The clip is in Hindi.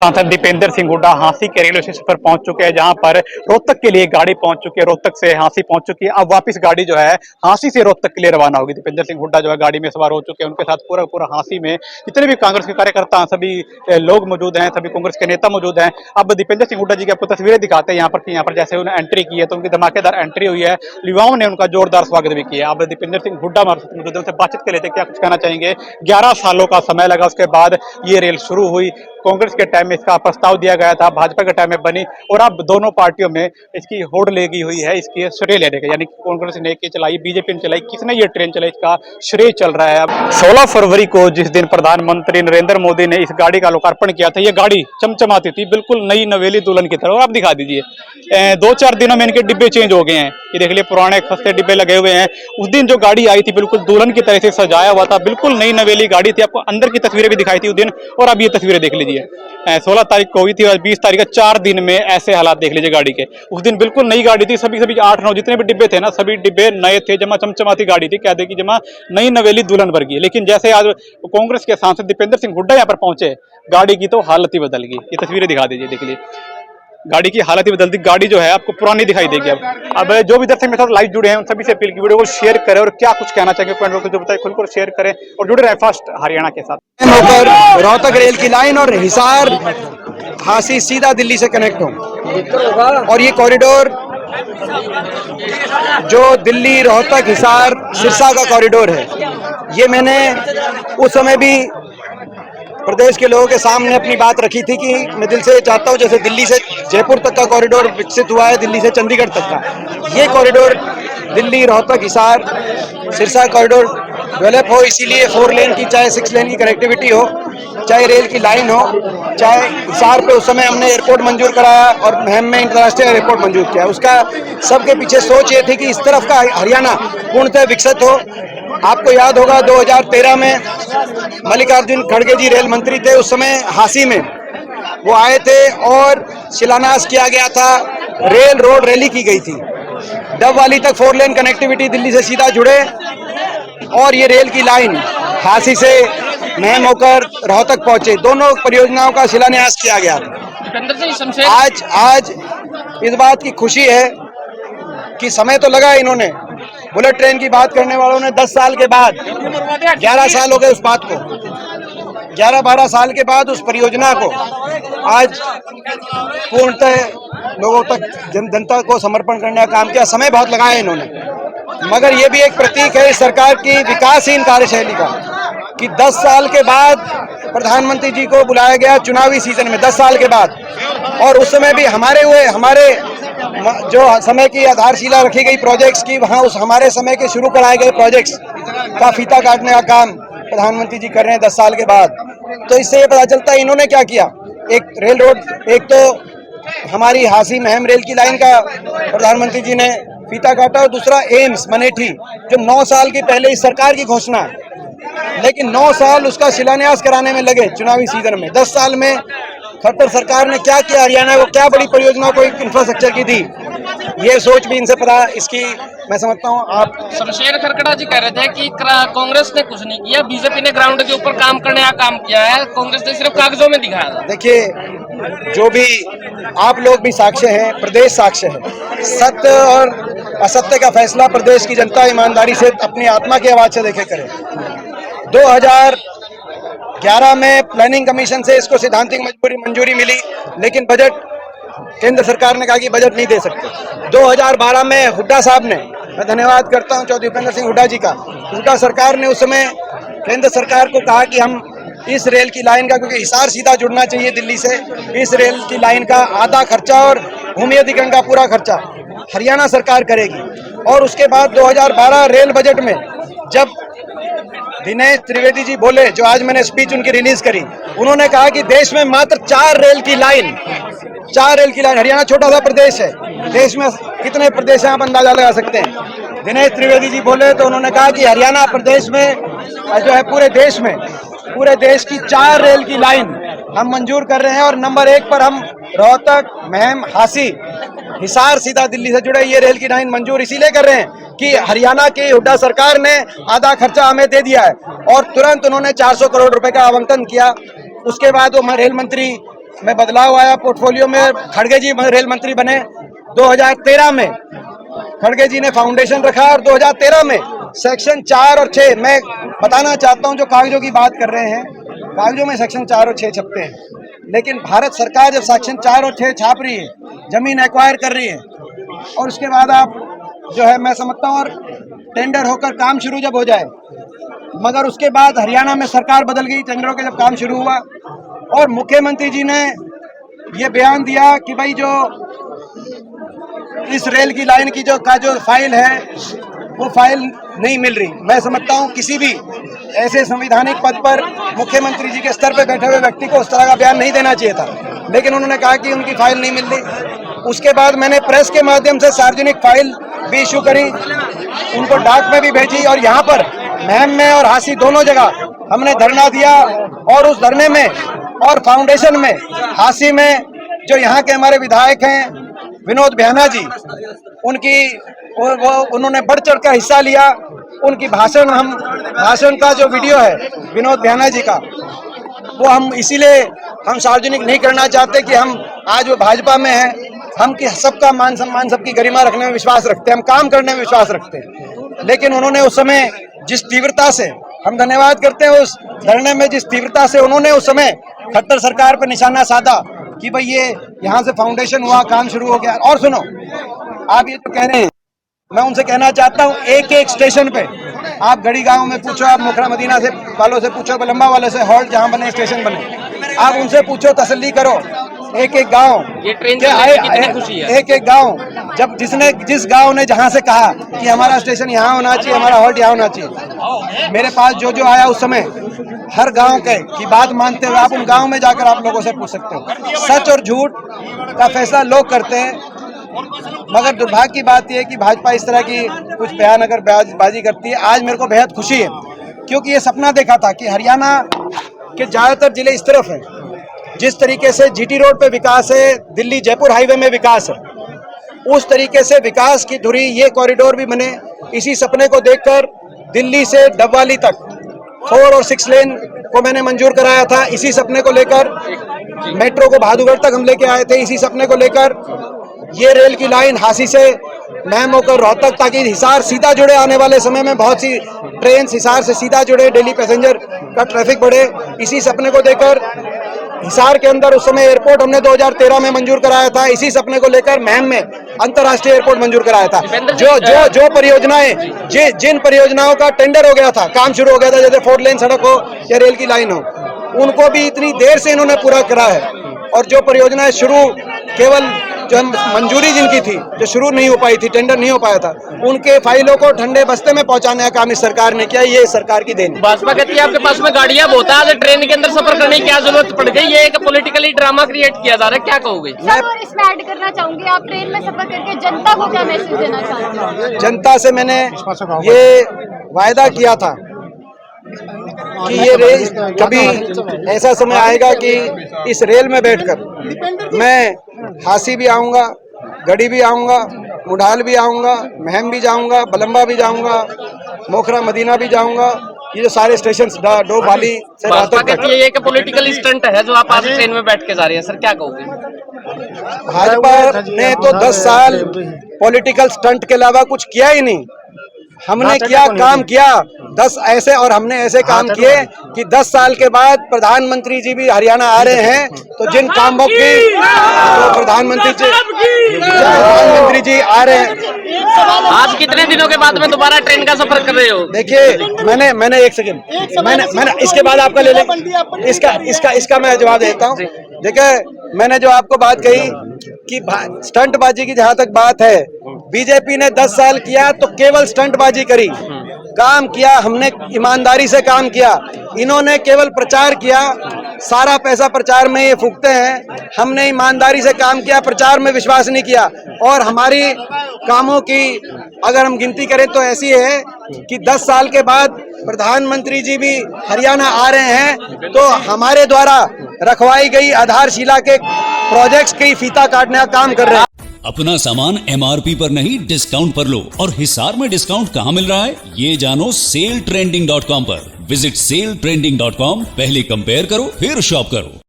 सांसद दीपेंद्र सिंह हुड्डा हांसी के रेलवे स्टेशन पर पहुंच चुके हैं, जहां पर रोहतक के लिए गाड़ी पहुंच चुकी है। रोहतक से हांसी पहुंच चुकी है। अब वापस गाड़ी जो है हांसी से रोहतक के लिए रवाना होगी। दीपेंद्र सिंह हुड्डा जो है गाड़ी में सवार हो चुके हैं। उनके साथ पूरा पूरा हांसी में जितने भी कांग्रेस के कार्यकर्ता हैं, सभी लोग मौजूद हैं, सभी कांग्रेस के नेता मौजूद हैं। अब दीपेंद्र सिंह हुड्डा जी की आपको तस्वीरें दिखाते हैं यहाँ पर जैसे उन्होंने एंट्री की है तो उनकी धमाकेदार एंट्री हुई है। युवाओं ने उनका जोरदार स्वागत भी किया। अब दीपेंद्र सिंह हुड्डा मौजूद है, उनसे बातचीत कर लेते हैं, क्या कुछ कहना चाहेंगे। 11 सालों का समय लगा, उसके बाद ये रेल शुरू हुई। कांग्रेस के टाइम में इसका प्रस्ताव दिया गया था, भाजपा के टाइम में बनी, और अब दोनों पार्टियों में इसकी होड़ लगी हुई है इसकी श्रेय लेने का। यानी कांग्रेस ने चलाई, बीजेपी ने चलाई, किसने ये ट्रेन चलाई, इसका श्रेय चल रहा है। अब 16 फरवरी को जिस दिन प्रधानमंत्री नरेंद्र मोदी ने इस गाड़ी का लोकार्पण किया था, ये गाड़ी चमचमाती थी, बिल्कुल नई नवेली दुल्हन की तरह। और आप दिखा दीजिए 2-4 दिनों में इनके डिब्बे चेंज हो गए हैं। ये देख लिए पुराने खस्ते डिब्बे लगे हुए हैं। उस दिन जो गाड़ी आई थी बिल्कुल दुल्हन की तरह से सजाया हुआ था, बिल्कुल नई नवेली गाड़ी थी। आपको अंदर की तस्वीरें भी दिखाई थी उस दिन, और अब ये तस्वीरें देख लीजिए। 16 तारीख को हुई थी और 20 तारीख का 4 दिन में ऐसे हालात देख लीजिए गाड़ी के। उस दिन बिल्कुल नई गाड़ी थी, सभी 8-9 जितने भी डिब्बे थे ना, सभी डिब्बे नए थे, जमा चमचमाती गाड़ी थी, कहते कि जमा नई नवेली दुल्हन वर्गी। लेकिन जैसे आज कांग्रेस के सांसद दीपेंद्र सिंह हुड्डा यहाँ पर पहुंचे, गाड़ी की तो हालत ही बदल गई। ये तस्वीरें दिखा दीजिए, देख लीजिए गाड़ी की हालत ही बदल दी। गाड़ी जो है आपको पुरानी दिखाई देगी। अब जो भी दर्शक मेरे साथ लाइव जुड़े हैं उन सभी से अपील की वीडियो को शेयर करें, और क्या कुछ कहना चाहिए कमेंट बॉक्स में जो बताइए, खुलकर शेयर करें और जुड़े रहे फास्ट हरियाणा के साथ। होकर रोहतक रेल की लाइन और हिसार हांसी सीधा दिल्ली से कनेक्ट हो, और ये कॉरिडोर जो दिल्ली रोहतक हिसार सिरसा का कॉरिडोर है, ये मैंने उस समय भी प्रदेश के लोगों के सामने अपनी बात रखी थी कि मैं दिल से चाहता हूं, जैसे दिल्ली से जयपुर तक का कॉरिडोर विकसित हुआ है, दिल्ली से चंडीगढ़ तक का, ये corridor Delhi Rohtak Hisar Sirsa corridor develop हो। इसीलिए 4 लेन की, चाहे 6 लेन की कनेक्टिविटी हो, चाहे रेल की लाइन हो, चाहे हिसार पे उस समय हमने एयरपोर्ट मंजूर कराया और महम में इंटरनेशनल एयरपोर्ट मंजूर किया। उसका सबके पीछे सोच ये थी कि इस तरफ का हरियाणा पूर्णतः विकसित हो। आपको याद होगा 2013 में मल्लिकार्जुन खड़गे जी रेल मंत्री थे, उस समय हांसी में वो आए थे और शिलान्यास किया गया था, रेल रोड रैली की गई थी। डबवाली तक 4 लेन कनेक्टिविटी दिल्ली से सीधा जुड़े, और ये रेल की लाइन हांसी से महम होकर रोहतक पहुंचे। दोनों परियोजनाओं का शिलान्यास किया गया था। आज इस बात की खुशी है कि समय तो लगा, इन्होंने बुलेट ट्रेन की बात करने वालों ने 10 साल के बाद, 11 साल हो गए उस बात को, 11-12 साल के बाद उस परियोजना को आज पूर्णतः लोगों तक, जनता को समर्पण करने का काम किया। समय बहुत लगाया इन्होंने, मगर ये भी एक प्रतीक है इस सरकार की विकासहीन कार्यशैली का कि 10 साल के बाद प्रधानमंत्री जी को बुलाया गया चुनावी सीजन में, 10 साल के बाद, और उस समय भी हमारे जो समय की आधारशिला रखी गई प्रोजेक्ट्स की, वहाँ उस हमारे समय के शुरू कराए गए प्रोजेक्ट्स का फीता काटने का काम प्रधानमंत्री जी कर रहे हैं 10 साल के बाद। तो इससे ये पता चलता है इन्होंने क्या किया। एक रेल रोड, एक तो हमारी हांसी महम रेल की लाइन का प्रधानमंत्री जी ने फीता काटा, और दूसरा एम्स मनेठी, जो 9 साल की पहले इस सरकार की घोषणा है, लेकिन 9 साल उसका शिलान्यास कराने में लगे चुनावी सीजन में। 10 साल में खट्टर सरकार ने क्या किया, हरियाणा को क्या बड़ी परियोजना को इंफ्रास्ट्रक्चर की थी, ये सोच भी इनसे पता। इसकी मैं समझता हूँ आप शमशेर खरकड़ा जी कह रहे थे कि कांग्रेस ने कुछ नहीं किया, बीजेपी ने ग्राउंड के ऊपर काम करने का काम किया है, कांग्रेस ने सिर्फ कागजों में दिखाया। देखिए, जो भी आप लोग भी साक्ष्य हैं, प्रदेश साक्ष्य है, सत्य और असत्य का फैसला प्रदेश की जनता ईमानदारी से अपनी आत्मा की आवाज से देखे करे। 2011 में प्लानिंग कमीशन से इसको सैद्धांतिक मंजूरी मिली, लेकिन बजट केंद्र सरकार ने कहा कि बजट नहीं दे सकते। 2012 में हुड्डा साहब ने, मैं धन्यवाद करता हूं चौधरी दीपेंद्र सिंह हुड्डा जी का, हुड्डा सरकार ने उस समय केंद्र सरकार को कहा कि हम इस रेल की लाइन का, क्योंकि हिसार सीधा जुड़ना चाहिए दिल्ली से, इस रेल की लाइन का आधा खर्चा और भूमि अधिग्रहण का पूरा खर्चा हरियाणा सरकार करेगी। और उसके बाद 2012 रेल बजट में जब दिनेश त्रिवेदी जी बोले, जो आज मैंने स्पीच उनकी रिलीज करी, उन्होंने कहा कि देश में मात्र 4 रेल की लाइन, हरियाणा छोटा सा प्रदेश है, देश में कितने प्रदेश हैं आप अंदाजा लगा सकते हैं। दिनेश त्रिवेदी जी बोले तो उन्होंने कहा कि हरियाणा प्रदेश में जो है पूरे देश की 4 रेल की लाइन हम मंजूर कर रहे हैं, और नंबर 1 पर हम रोहतक महम हांसी हिसार सीधा दिल्ली से जुड़े ये रेल की लाइन मंजूर इसीलिए कर रहे हैं कि हरियाणा की हुड्डा सरकार ने आधा खर्चा हमें दे दिया है, और तुरंत उन्होंने 400 करोड़ रुपए का आवंटन किया। उसके बाद वो रेल मंत्री में बदलाव आया, पोर्टफोलियो में खड़गे जी रेल मंत्री बने 2013 में। खड़गे जी ने फाउंडेशन रखा और 2013 में सेक्शन 4 और 6, मैं बताना चाहता हूं, जो कागजों की बात कर रहे हैं, कागजों में सेक्शन 4 और 6 छपते हैं, लेकिन भारत सरकार जब सेक्शन 4 और 6 छाप रही है, जमीन एक्वायर कर रही है, और उसके बाद आप जो है, मैं समझता हूँ, और टेंडर होकर काम शुरू जब हो जाए, मगर उसके बाद हरियाणा में सरकार बदल गई, टेंडरों के जब काम शुरू हुआ, और मुख्यमंत्री जी ने ये बयान दिया कि भाई जो इस रेल की लाइन की जो फाइल है, वो फाइल नहीं मिल रही। मैं समझता हूँ किसी भी ऐसे संवैधानिक पद पर मुख्यमंत्री जी के स्तर पर बैठे हुए व्यक्ति को उस तरह का बयान नहीं देना चाहिए था, लेकिन उन्होंने कहा कि उनकी फाइल नहीं मिल रही। उसके बाद मैंने प्रेस के माध्यम से सार्वजनिक फाइल भी इशू करी, उनको डाक में भी भेजी, और यहाँ पर महम में और हासी दोनों जगह हमने धरना दिया। और उस धरने में और फाउंडेशन में, हासी में जो यहाँ के हमारे विधायक हैं विनोद बिहाना जी, उन्होंने बढ़ चढ़ कर हिस्सा लिया। उनकी भाषण का जो वीडियो है विनोद बिहाना जी का, वो हम इसीलिए हम सार्वजनिक नहीं करना चाहते कि हम आज वो भाजपा में हैं, हम कि सबका मान सम्मान, सबकी गरिमा रखने में विश्वास रखते हैं, हम काम करने में विश्वास रखते हैं। लेकिन उन्होंने उस समय जिस तीव्रता से, हम धन्यवाद करते हैं उस धरने में, जिस तीव्रता से उन्होंने उस समय खट्टर सरकार पर निशाना साधा कि भाई ये यहाँ से फाउंडेशन हुआ, काम शुरू हो गया। और सुनो, आप ये तो कह रहे हैं, मैं उनसे कहना चाहता हूँ, एक एक स्टेशन पे आप गढ़ी गांव में पूछो, आप मोखरा मदीना से वालों से पूछो, बलम्बा वाले से, हॉल्ट जहाँ बने, स्टेशन बने, आप उनसे पूछो, तसल्ली करो। एक एक गांव, ये ट्रेन कितनी खुशी है, एक एक गांव, जब जिस गांव ने जहां से कहा कि हमारा स्टेशन यहाँ होना चाहिए, हमारा हॉल्ट यहाँ होना चाहिए, मेरे पास जो आया उस समय, हर गांव के की बात मानते हुए आप उन गांव में जाकर आप लोगों से पूछ सकते हो। सच और झूठ का फैसला लोग करते हैं, मगर दुर्भाग्य की बात यह है कि भाजपा इस तरह की कुछ बयान अगर बाजी करती है। आज मेरे को बेहद खुशी है, क्योंकि ये सपना देखा था कि हरियाणा के ज्यादातर जिले इस तरफ हैं, जिस तरीके से जीटी रोड पे विकास है, दिल्ली जयपुर हाईवे में विकास है, उस तरीके से विकास की धुरी ये कॉरिडोर भी बने। इसी सपने को देखकर दिल्ली से डबवाली तक 4 और 6 लेन को मैंने मंजूर कराया था। इसी सपने को लेकर मेट्रो को भादुगढ़ तक हम लेके आए थे। इसी सपने को लेकर ये रेल की लाइन हासी से महम होकर रोहतक, ताकि हिसार सीधा जुड़े, आने वाले समय में बहुत सी ट्रेन हिसार से सीधा जुड़े, डेली पैसेंजर का ट्रैफिक बढ़े। इसी सपने को देकर हिसार के अंदर उस समय एयरपोर्ट हमने 2013 में मंजूर कराया था। इसी सपने को लेकर महम में अंतर्राष्ट्रीय एयरपोर्ट मंजूर कराया था। जो परियोजनाएं, जिन परियोजनाओं का टेंडर हो गया था, काम शुरू हो गया था, जैसे 4 लेन सड़क हो या रेल की लाइन हो, उनको भी इतनी देर से इन्होंने पूरा करा है। और जो परियोजनाएं शुरू केवल जो मंजूरी जिनकी थी, जो शुरू नहीं हो पाई थी, टेंडर नहीं हो पाया था, उनके फाइलों को ठंडे बस्ते में पहुंचाने का काम इस सरकार ने किया। ये सरकार की देन। भाजपा कहती है आपके पास में गाड़ियां बहुत है, ट्रेन के अंदर सफर करने की क्या जरूरत पड़ गई, ये एक पॉलिटिकली ड्रामा क्रिएट किया जा रहा है, क्या कहोगे? सर, और इसमें ऐड करना चाहूंगी, आप ट्रेन में सफर करके जनता को क्या मैसेज देना चाहते हैं? जनता से मैंने ये वायदा किया था कि ये रेल, कभी ऐसा समय आएगा कि इस रेल में बैठकर मैं हासी भी आऊँगा, गढ़ी भी आऊँगा, मुढाल भी आऊँगा, महम भी जाऊँगा, बलम्बा भी जाऊँगा, मोखरा मदीना भी जाऊँगा। ये जो सारे स्टेशन डोभाली से रोहतक तक, ये एक पॉलिटिकल स्टंट है जो आप आज ट्रेन में बैठ के जा रहे हैं, सर क्या कहोगे? भाजपा ने तो 10 साल पॉलिटिकल स्टंट के अलावा कुछ किया ही नहीं। हमने क्या काम किया 10 ऐसे, और हमने ऐसे काम किए कि 10 साल के बाद प्रधानमंत्री जी भी हरियाणा आ रहे हैं, तो जिन कामों की तो प्रधानमंत्री जी आ रहे हैं। आज कितने दिनों के बाद में दोबारा ट्रेन का सफर कर रहे हो? देखिए, मैंने एक सेकंड, मैंने इसके बाद आपका ले लें, इसका मैं जवाब देता हूँ। देखिए, मैंने जो आपको बात कही कि स्टंटबाजी की जहां तक बात है, बीजेपी ने 10 साल किया तो केवल स्टंटबाजी करी। काम किया हमने, ईमानदारी से काम किया। इन्होंने केवल प्रचार किया, सारा पैसा प्रचार में ये फूकते हैं। हमने ईमानदारी से काम किया, प्रचार में विश्वास नहीं किया। और हमारी कामों की अगर हम गिनती करें तो ऐसी है कि 10 साल के बाद प्रधानमंत्री जी भी हरियाणा आ रहे हैं, तो हमारे द्वारा रखवाई गई आधारशिला के प्रोजेक्ट्स की फीता काटने का काम कर रहे हैं। अपना सामान MRP पर नहीं, डिस्काउंट पर लो। और हिसार में डिस्काउंट कहाँ मिल रहा है, ये जानो SaleTrending.com पर। विजिट SaleTrending.com, पहले कंपेयर करो फिर शॉप करो।